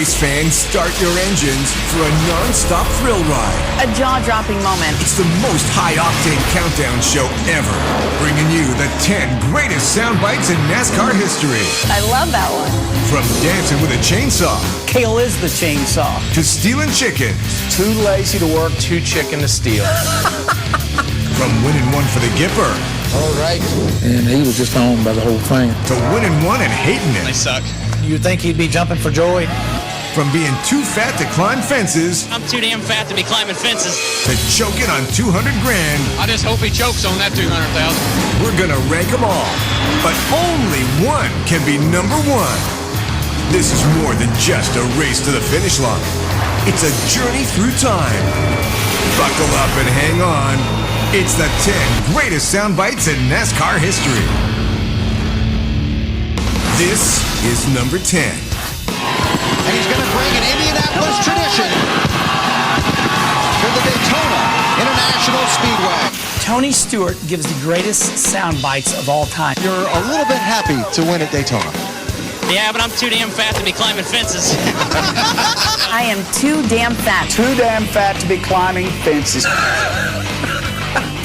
Race fans, start your engines for a non-stop thrill ride. A jaw-dropping moment. It's the most high-octane countdown show ever, bringing you the 10 greatest sound bites in NASCAR history. I love that one. From dancing with a chainsaw. Kale is the chainsaw. To stealing chickens. Too lazy to work, too chicken to steal. From winning one for the Gipper. All right. And he was just owned by the whole thing. To winning one and hating it. They suck. You'd think he'd be jumping for joy. From being too fat to climb fences. I'm too damn fat to be climbing fences. To choking on 200 grand. I just hope he chokes on that 200,000. We're gonna rank them all. But only one can be number one. This is more than just a race to the finish line. It's a journey through time. Buckle up and hang on. It's the 10 greatest sound bites in NASCAR history. This is number 10. And he's going to bring an Indianapolis tradition to the Daytona International Speedway. Tony Stewart gives the greatest sound bites of all time. You're a little bit happy to win at Daytona. Yeah, but I'm too damn fat to be climbing fences. I am too damn fat. Too damn fat to be climbing fences.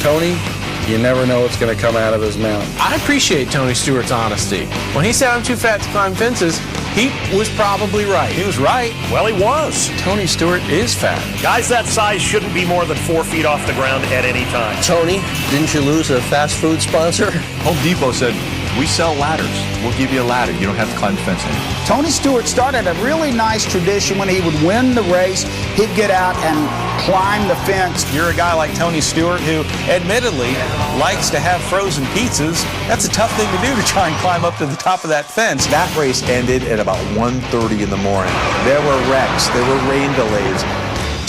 Tony, you never know what's going to come out of his mouth. I appreciate Tony Stewart's honesty. When he said I'm too fat to climb fences, he was probably right. He was right. Well, he was. Tony Stewart is fat. Guys that size shouldn't be more than 4 feet off the ground at any time. Tony, didn't you lose a fast food sponsor? Home Depot said, we sell ladders. We'll give you a ladder. You don't have to climb the fence anymore. Tony Stewart started a really nice tradition. When he would win the race, he'd get out and climb the fence. You're a guy like Tony Stewart who admittedly likes to have frozen pizzas. That's a tough thing to do, to try and climb up to the top of that fence. That race ended at about 1:30 in the morning. There were wrecks. There were rain delays.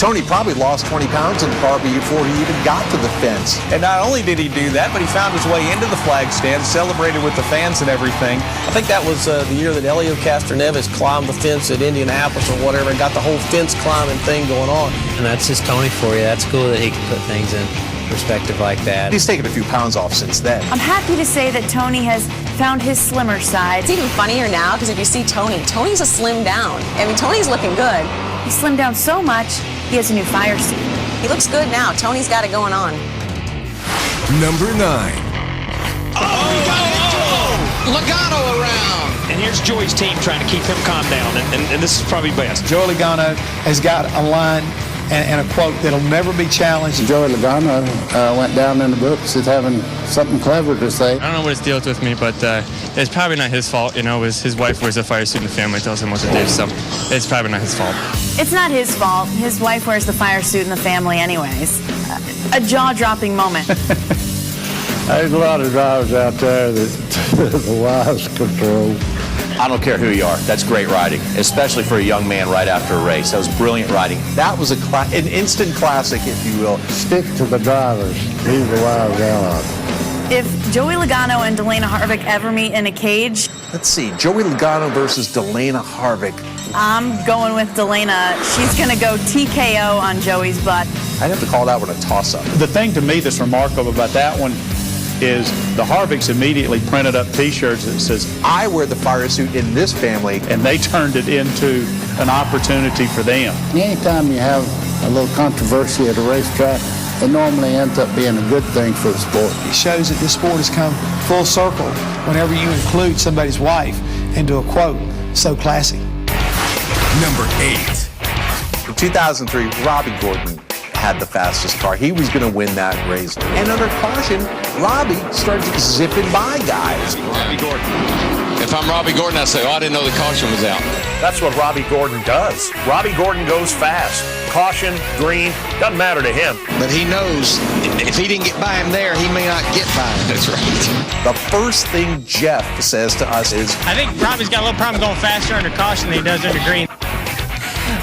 Tony probably lost 20 pounds in the car before he even got to the fence. And not only did he do that, but he found his way into the flag stand, celebrated with the fans and everything. I think that was the year that Elio Castroneves climbed the fence at Indianapolis or whatever, and got the whole fence climbing thing going on. And that's just Tony for you. That's cool that he can put things in perspective like that. He's taken a few pounds off since then. I'm happy to say that Tony has found his slimmer side. It's even funnier now because if you see Tony, Tony's a slim down. I mean, Tony's looking good. He slimmed down so much, he has a new fire suit. He looks good now. Tony's got it going on. Number 9. Logano around. And here's Joey's team trying to keep him calm down, and this is probably best. Joey Logano has got a line and a quote that'll never be challenged. Joey Logano went down in the books as having something clever to say. I don't know what his deal is with me, but it's probably not his fault. You know, his wife wears a fire suit and the family tells him what to do, so it's probably not his fault. It's not his fault. His wife wears the fire suit in the family anyways. A jaw-dropping moment. There's a lot of drivers out there that the wise control. I don't care who you are. That's great riding, especially for a young man right after a race. That was brilliant riding. That was an instant classic, if you will. Stick to the drivers. Leave the wives out. If Joey Logano and Delana Harvick ever meet in a cage... Let's see. Joey Logano versus Delana Harvick. I'm going with Delana. She's going to go TKO on Joey's butt. I'd have to call that one a toss-up. The thing to me that's remarkable about that one is the Harvicks immediately printed up T-shirts that says, I wear the fire suit in this family, and they turned it into an opportunity for them. Anytime you have a little controversy at a racetrack, it normally ends up being a good thing for the sport. It shows that this sport has come full circle whenever you include somebody's wife into a quote so classy. Number 8. In 2003, Robbie Gordon had the fastest car. He was going to win that race. And under caution, Robbie started zipping by guys. Robbie Gordon. If I'm Robbie Gordon, I say, oh, I didn't know the caution was out. That's what Robbie Gordon does. Robbie Gordon goes fast. Caution, green, doesn't matter to him. But he knows if he didn't get by him there, he may not get by him. That's right. The first thing Jeff says to us is, I think Robbie's got a little problem going faster under caution than he does under green.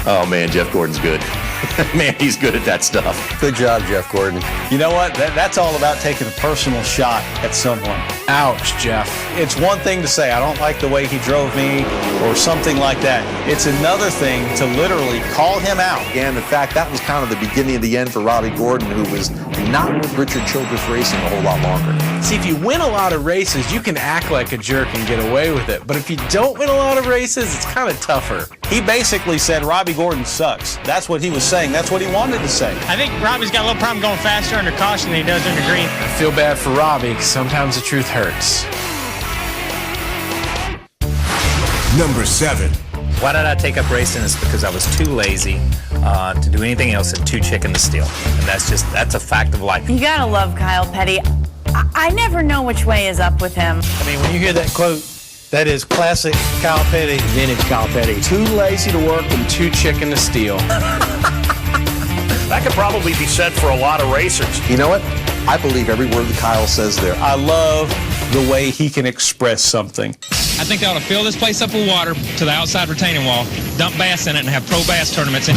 Oh, man, Jeff Gordon's good. Man, he's good at that stuff. Good job, Jeff Gordon. You know what? That's all about taking a personal shot at someone. Ouch, Jeff. It's one thing to say, I don't like the way he drove me, or something like that. It's another thing to literally call him out. And in fact, that was kind of the beginning of the end for Robbie Gordon, who was not with Richard Childress Racing a whole lot longer. See, if you win a lot of races, you can act like a jerk and get away with it. But if you don't win a lot of races, it's kind of tougher. He basically said Robbie Gordon sucks. That's what he was saying. That's what he wanted to say. I think Robbie's got a little problem going faster under caution than he does under green. I feel bad for Robbie, because sometimes the truth hurts. Number 7. Why did I take up racing? Is because I was too lazy to do anything else and too chicken to steal. And that's a fact of life. You gotta love Kyle Petty. I never know which way is up with him. I mean, when you hear that quote, that is classic Kyle Petty, vintage Kyle Petty. Too lazy to work and Too chicken to steal. That could probably be said for a lot of racers. You know what? I believe every word that Kyle says there. I love the way he can express something. I think they ought to fill this place up with water to the outside retaining wall, dump bass in it, and have pro bass tournaments and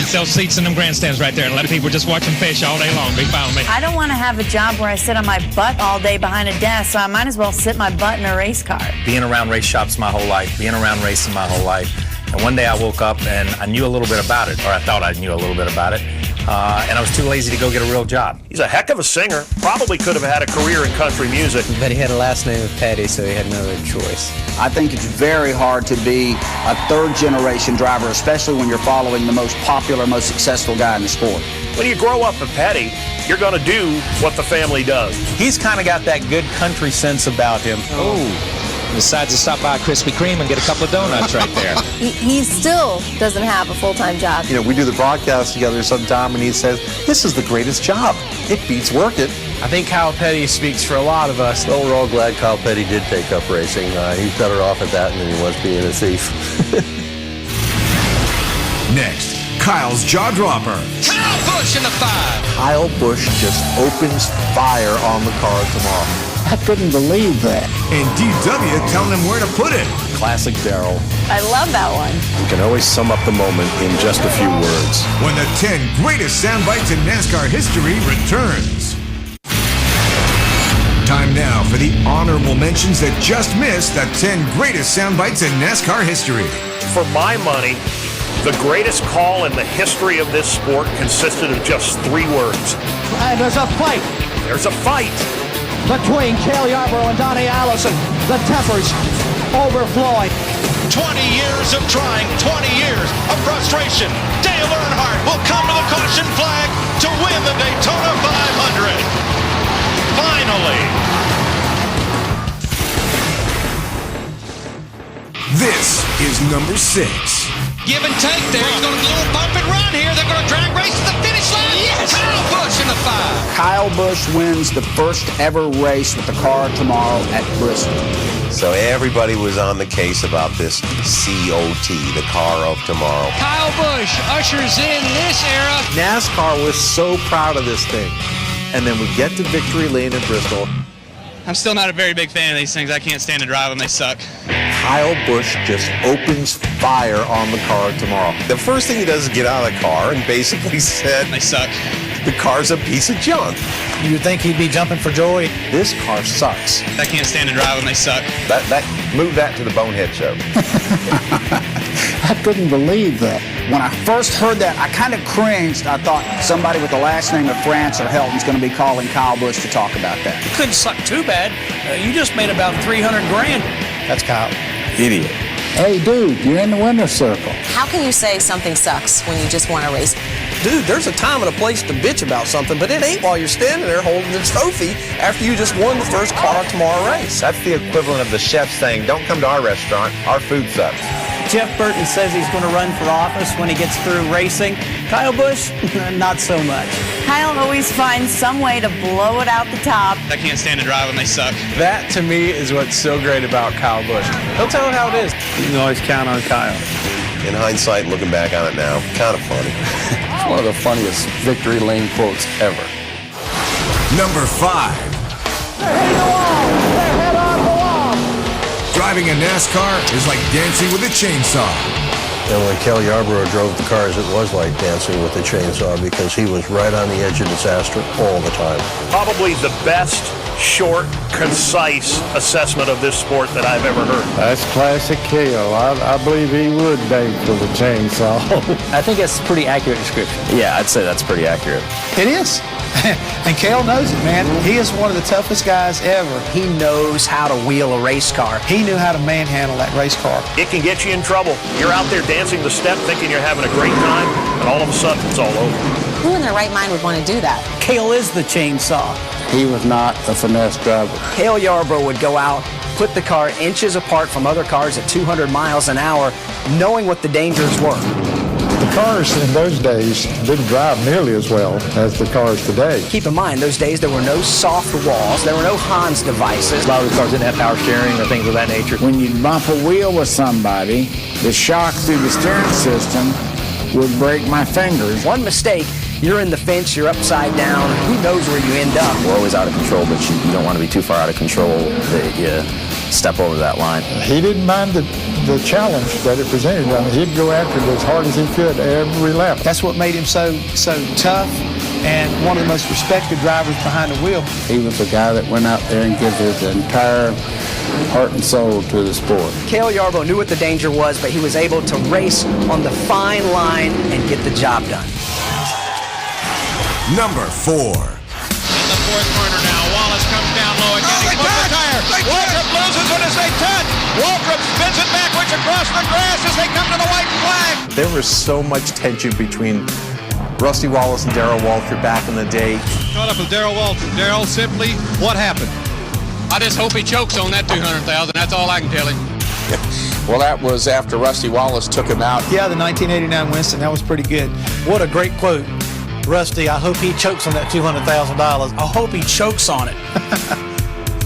sell seats in them grandstands right there and let people just watch them fish all day long. Be fine with me. I don't want to have a job where I sit on my butt all day behind a desk, so I might as well sit my butt in a race car. Being around race shops my whole life, being around racing my whole life. And one day I woke up and I knew a little bit about it, or I thought I knew a little bit about it. And I was too lazy to go get a real job. He's a heck of a singer. Probably could have had a career in country music. But he had a last name of Petty, so he had no other choice. I think it's very hard to be a third-generation driver, especially when you're following the most popular, most successful guy in the sport. When you grow up a Petty, you're going to do what the family does. He's kind of got that good country sense about him. Decides to stop by Krispy Kreme and get a couple of donuts right there. He still doesn't have a full-time job. You know, we do the broadcast together sometime, and he says, this is the greatest job. It beats working. I think Kyle Petty speaks for a lot of us. Well, we're all glad Kyle Petty did take up racing. He's better off at that than he was being a thief. Next, Kyle's jaw dropper. Kyle Busch in the 5. Kyle Busch just opens fire on the car tomorrow. I couldn't believe that. And DW telling him where to put it. Classic Darrell. I love that one. You can always sum up the moment in just a few words. When the 10 greatest soundbites in NASCAR history returns. Time now for the honorable mentions that just missed the 10 greatest soundbites in NASCAR history. For my money, the greatest call in the history of this sport consisted of just 3 words. And there's a fight There's a fight. between Cale Yarborough and Donnie Allison. The tempers overflowing. 20 years of trying, 20 years of frustration. Dale Earnhardt will come to the caution flag to win the Daytona 500. Finally. This is number 6. Give and take there. He's going to do a little bump and run here. They're going to drag race to the finish line. Yes! Kyle Busch in the 5. Kyle Busch wins the first ever race with the car tomorrow at Bristol. So everybody was on the case about this COT, the car of tomorrow. Kyle Busch ushers in this era. NASCAR was so proud of this thing. And then we get to victory lane in Bristol. I'm still not a very big fan of these things. I can't stand to drive them. They suck. Kyle Busch just opens fire on the car tomorrow. The first thing he does is get out of the car and basically said, They suck. the car's a piece of junk. You'd think he'd be jumping for joy. This car sucks. I can't stand to drive them. They suck. Move that to the Bonehead Show. I couldn't believe that. When I first heard that, I kind of cringed. I thought somebody with the last name of France or Helton's going to be calling Kyle Busch to talk about that. You couldn't suck too bad. You just made about $300 grand. That's Kyle. Idiot. Hey, dude, you're in the winner's circle. How can you say something sucks when you just want to race? Dude, there's a time and a place to bitch about something, but it ain't while you're standing there holding the trophy after you just won the first car tomorrow race. That's the equivalent of the chef saying, don't come to our restaurant, our food sucks. Jeff Burton says he's going to run for office when he gets through racing. Kyle Busch, not so much. Kyle always finds some way to blow it out the top. I can't stand to drive them. They suck. That, to me, is what's so great about Kyle Busch. He'll tell it how it is. You can always count on Kyle. In hindsight, looking back on it now, kind of funny. It's one of the funniest victory lane quotes ever. Number 5. They're hitting the wall. They're head on the wall. Driving a NASCAR is like dancing with a chainsaw. And when Cale Yarborough drove the cars, it was like dancing with a chainsaw because he was right on the edge of disaster all the time. Probably the best, short, concise assessment of this sport that I've ever heard. That's classic Cale. I believe he would date for the chainsaw. I think that's a pretty accurate description. Yeah, I'd say that's pretty accurate. It is. And Cale knows it, man. He is one of the toughest guys ever. He knows how to wheel a race car. He knew how to manhandle that race car. It can get you in trouble. You're out there dancing the step thinking you're having a great time, and all of a sudden it's all over. Who in their right mind would want to do that? Cale is the chainsaw. He was not a finesse driver. Cale Yarborough would go out, put the car inches apart from other cars at 200 miles an hour, knowing what the dangers were. The cars in those days didn't drive nearly as well as the cars today. Keep in mind, those days there were no soft walls, there were no Hans devices. A lot of the cars didn't have power steering or things of that nature. When you bump a wheel with somebody, the shock through the steering system would break my fingers. One mistake, you're in the fence, you're upside down, who knows where you end up. We're always out of control, but you don't want to be too far out of control that you step over that line. He didn't mind the challenge that it presented. I mean, he'd go after it as hard as he could every lap. That's what made him so tough and one of the most respected drivers behind the wheel. He was the guy that went out there and gave his entire heart and soul to the sport. Cale Yarborough knew what the danger was, but he was able to race on the fine line and get the job done. Number 4. In the fourth corner now, Wallace comes down low again. He pumps the tire. Waltrip loses it as they touch. Waltrip spins it backwards across the grass as they come to the white flag. There was so much tension between Rusty Wallace and Darrell Waltrip back in the day. Caught up with Darrell Waltrip. Darrell, simply, what happened? I just hope he chokes on that 200,000. That's all I can tell him. Well, that was after Rusty Wallace took him out. Yeah, the 1989 Winston, that was pretty good. What a great quote. Rusty, I hope he chokes on that $200,000. I hope he chokes on it.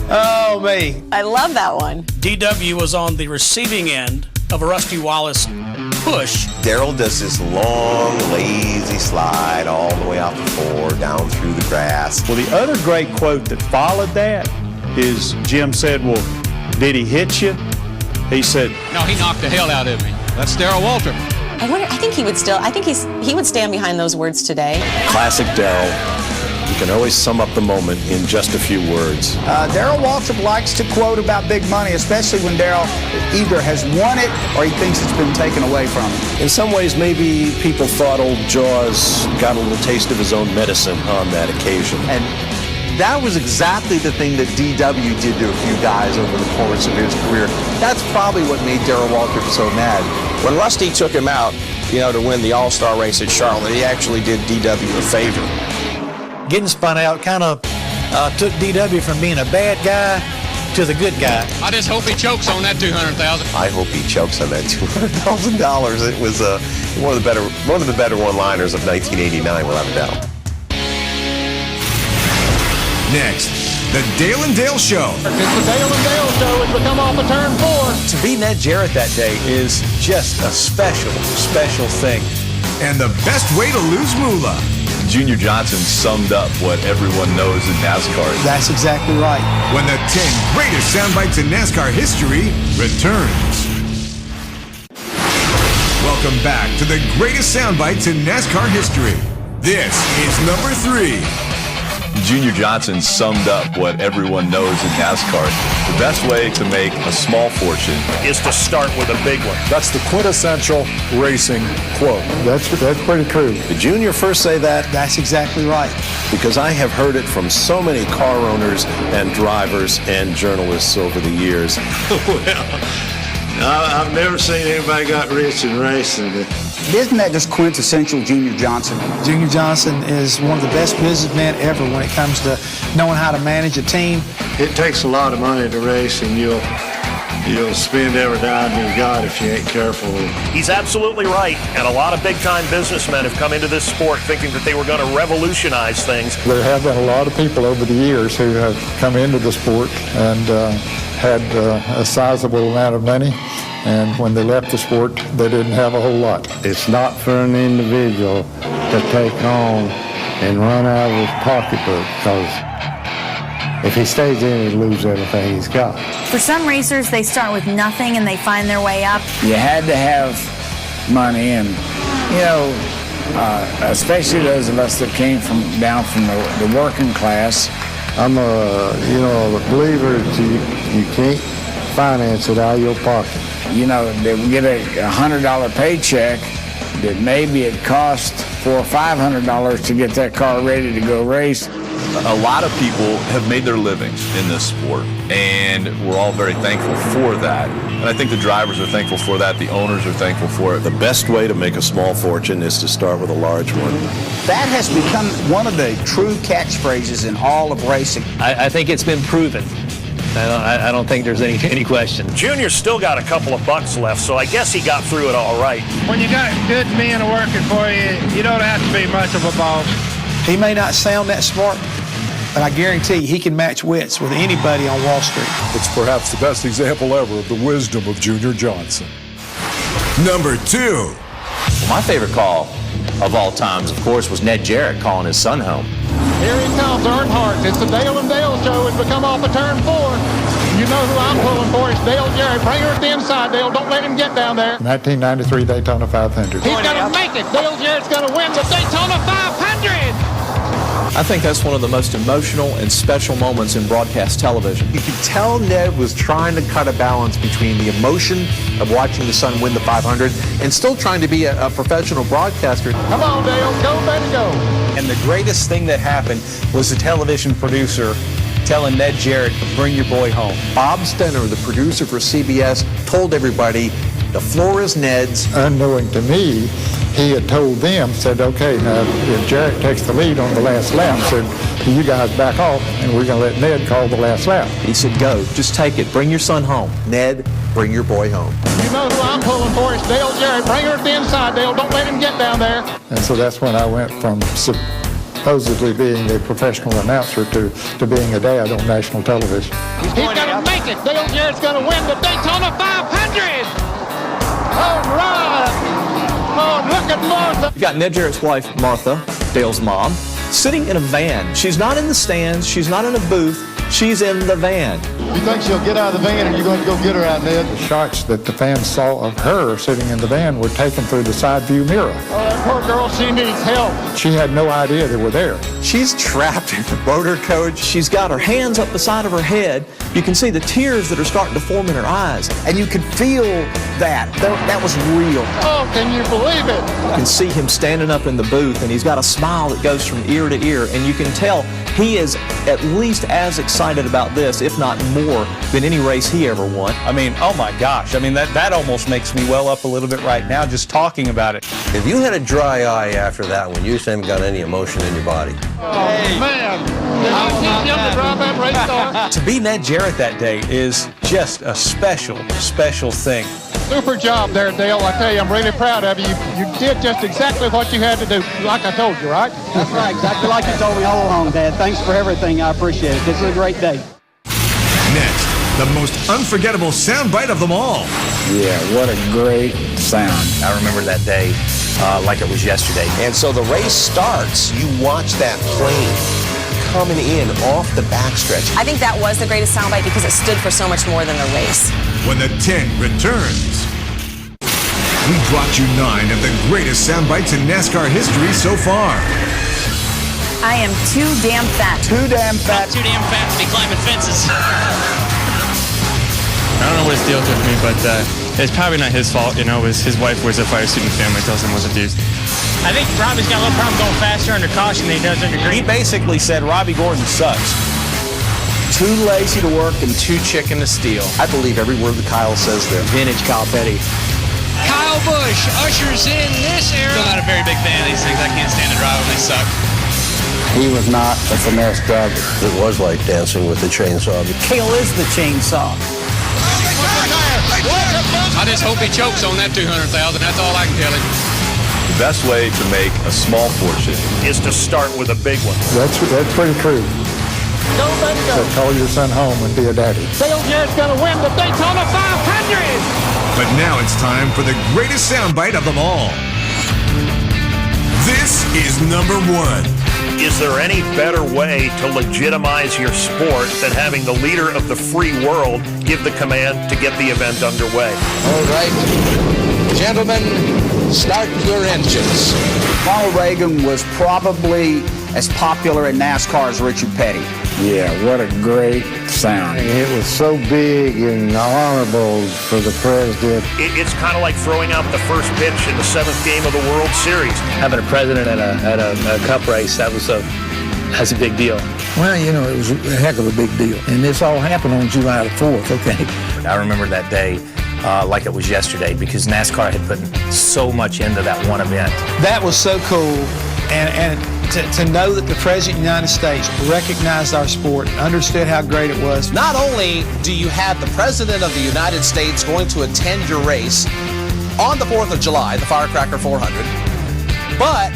Oh, me. I love that one. DW was on the receiving end of a Rusty Wallace push. Darrell does this long, lazy slide all the way out the floor, down through the grass. Well, the other great quote that followed that is Jim said, well, did he hit you? He said, No, he knocked the hell out of me. That's Darrell Waltrip. I think he would stand behind those words today. Classic Darrell. You can always sum up the moment in just a few words. Darrell Waltrip likes to quote about big money, especially when Darrell either has won it or he thinks it's been taken away from him. In some ways, maybe people thought old Jaws got a little taste of his own medicine on that occasion. And that was exactly the thing that DW did to a few guys over the course of his career. That's probably what made Darrell Waltrip so mad. When Rusty took him out, to win the All-Star race at Charlotte, he actually did DW a favor. Getting spun out kind of took DW from being a bad guy to the good guy. I just hope he chokes on that 200,000. I hope he chokes on that $200,000. It was one of the better one-liners of 1989, without a doubt. Next, the Dale and Dale Show. It's the Dale and Dale Show as we come off of turn 4. To beat Ned Jarrett that day is just a special, special thing. And the best way to lose moolah. Junior Johnson summed up what everyone knows in NASCAR. That's exactly right. When the 10 greatest soundbites in NASCAR history returns. Welcome back to the greatest soundbites in NASCAR history. This is number 3. Junior Johnson summed up what everyone knows in NASCAR. The best way to make a small fortune is to start with a big one. That's the quintessential racing quote. That's pretty true. Did Junior first say that? That's exactly right. Because I have heard it from so many car owners and drivers and journalists over the years. Well, I've never seen anybody got rich in racing. Isn't that just quintessential Junior Johnson? Junior Johnson is one of the best businessmen ever when it comes to knowing how to manage a team. It takes a lot of money to race, and you'll spend every dime you've got if you ain't careful. He's absolutely right, and a lot of big-time businessmen have come into this sport thinking that they were going to revolutionize things. There have been a lot of people over the years who have come into the sport and had a sizable amount of money, and when they left the sport, they didn't have a whole lot. It's not for an individual to take home and run out of his pocketbook, because if he stays in, he'll lose everything he's got. For some racers, they start with nothing and they find their way up. You had to have money, and especially those of us that came down from the working class. I'm a believer that you can't finance it out of your pocket. They would get a $100 paycheck that maybe it cost $400 or $500 to get that car ready to go race. A lot of people have made their livings in this sport, and we're all very thankful for that. And I think the drivers are thankful for that. The owners are thankful for it. The best way to make a small fortune is to start with a large one. That has become one of the true catchphrases in all of racing. I think it's been proven. I don't think there's any question. Junior's still got a couple of bucks left, so I guess he got through it all right. When you got good men working for you, you don't have to be much of a boss. He may not sound that smart, but I guarantee he can match wits with anybody on Wall Street. It's perhaps the best example ever of the wisdom of Junior Johnson. Number 2. Well, my favorite call of all times, of course, was Ned Jarrett calling his son home. Here he comes, Earnhardt. It's the Dale and Dale show as we come off of turn 4. You know who I'm pulling for. It's Dale Jarrett. Bring her at the inside, Dale. Don't let him get down there. 1993 Daytona 500. He's going to make it. Dale Jarrett's going to win the Daytona 500. I think that's one of the most emotional and special moments in broadcast television. You could tell Ned was trying to cut a balance between the emotion of watching the son win the 500 and still trying to be a professional broadcaster. Come on, Dale. Go, baby, go. And the greatest thing that happened was the television producer telling Ned Jarrett, bring your boy home. Bob Stenner, the producer for CBS, told everybody, the floor is Ned's. Unknowing to me, he had told them, said, okay, now if Jarrett takes the lead on the last lap, said, you guys back off, and we're going to let Ned call the last lap. He said, go, just take it, bring your son home. Ned, bring your boy home. You know who I'm pulling for. It's Dale Jarrett. Bring her at the inside, Dale. Don't let him get down there. And so that's when I went from supposedly being a professional announcer to being a dad on national television. He's going to make it. Dale Jarrett's going to win the Daytona 500. All right. Oh, look at Martha. You've got Ned Jarrett's wife, Martha, Dale's mom, sitting in a van. She's not in the stands. She's not in a booth. She's in the van. You think she'll get out of the van, or are you going to go get her out, Ned? The shots that the fans saw of her sitting in the van were taken through the side view mirror. Oh, that poor girl, she needs help. She had no idea they were there. She's trapped in the motor coach. She's got her hands up the side of her head. You can see the tears that are starting to form in her eyes. And you can feel that. That was real. Oh, can you believe it? You can see him standing up in the booth, and he's got a smile that goes from ear to ear, and you can tell he is at least as excited about this, if not more, than any race he ever won. I mean, oh my gosh. I mean, that almost makes me well up a little bit right now just talking about it. If you had a dry eye after that one, you just haven't got any emotion in your body. Oh, man. Did you teach him to drive that race car? To be Ned Jarrett that day is just a special, special thing. Super job there, Dale. I tell you, I'm really proud of you. You did just exactly what you had to do, like I told you, right? That's right, exactly like you told me all along, Dad. Thanks for everything. I appreciate it. This is a great day. Next, the most unforgettable soundbite of them all. Yeah, what a great sound. I remember that day like it was yesterday. And so the race starts. You watch that plane coming in off the backstretch. I think that was the greatest soundbite because it stood for so much more than the race. When the 10 returns, we brought you 9 of the greatest soundbites in NASCAR history so far. I am too damn fat. Too damn fat. Too damn fat to be climbing fences. I don't know what his deal with me, but it's probably not his fault. You know, it was his wife wears a fire suit and family tells him what to do. I think Robbie's got a little problem going faster under caution than he does under green. He basically said Robbie Gordon sucks. Too lazy to work and too chicken to steal. I believe every word that Kyle says there. Vintage Kyle Petty. Kyle Busch ushers in this era. Still not a very big fan of these things. I can't stand to drive when they suck. He was not a finesse driver. It was like dancing with the chainsaw. Kale is the chainsaw. I just hope he chokes on that 200,000. That's all I can tell him. The best way to make a small fortune is to start with a big one. That's pretty true. Go, baby, go. So call your son home and be a daddy. Dale Jarrett's going to win the Daytona 500. But now it's time for the greatest soundbite of them all. This is number 1. Is there any better way to legitimize your sport than having the leader of the free world give the command to get the event underway? All right, gentlemen, start your engines. Ronald Reagan was probably as popular in NASCAR as Richard Petty. Yeah, what a great sound. It was so big and honorable for the president. It's kind of like throwing out the first pitch in the 7th game of the World Series. Having a president at a cup race, that's a big deal. Well, you know, it was a heck of a big deal. And this all happened on July the 4th, okay? I remember that day like it was yesterday because NASCAR had put so much into that one event. That was so cool. And to know that the President of the United States recognized our sport, understood how great it was. Not only do you have the President of the United States going to attend your race on the 4th of July, the Firecracker 400, but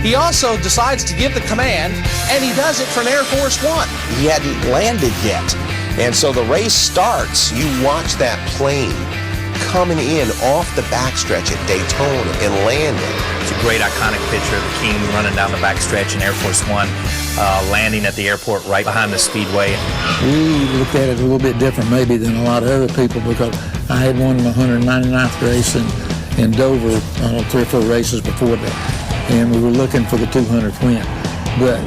he also decides to give the command, and he does it from Air Force One. He hadn't landed yet. And so the race starts. You watch that plane coming in off the backstretch at Daytona and landing. It's a great iconic picture of the King running down the backstretch in Air Force One, landing at the airport right behind the speedway. We looked at it a little bit different maybe than a lot of other people because I had won my 199th race in Dover 3 or 4 races before that. And we were looking for the 200th win. But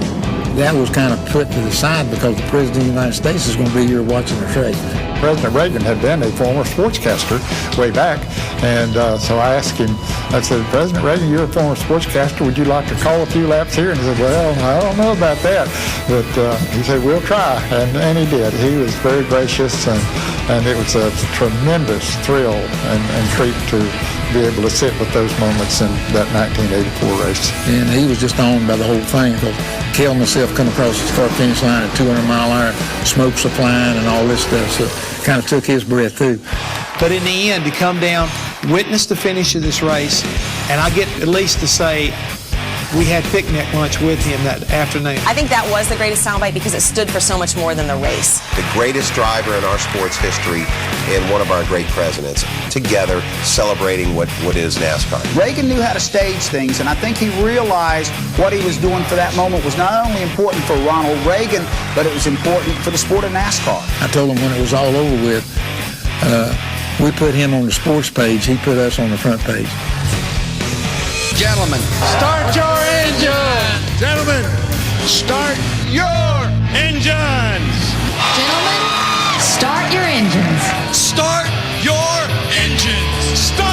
that was kind of put to the side because the President of the United States is going to be here watching the race. President Reagan had been a former sportscaster way back, and so I asked him, I said, President Reagan, you're a former sportscaster, would you like to call a few laps here? And he said, well, I don't know about that, but he said, we'll try, and he did. He was very gracious, and it was a tremendous thrill and treat to be able to sit with those moments in that 1984 race. And he was just owned by the whole thing because Kel and myself come across the start finish line at 200 mile an hour, smoke supplying and all this stuff, so kind of took his breath too. But in the end, to come down, witness the finish of this race, and I get at least to say we had picnic lunch with him that afternoon. I think that was the greatest soundbite because it stood for so much more than the race. The greatest driver in our sports history and one of our great presidents together celebrating what is NASCAR. Reagan knew how to stage things, and I think he realized what he was doing for that moment was not only important for Ronald Reagan, but it was important for the sport of NASCAR. I told him when it was all over with, we put him on the sports page, he put us on the front page. Gentlemen, Start your engines! Gentlemen, start your engines! Gentlemen, start your engines. Start your engines! Start!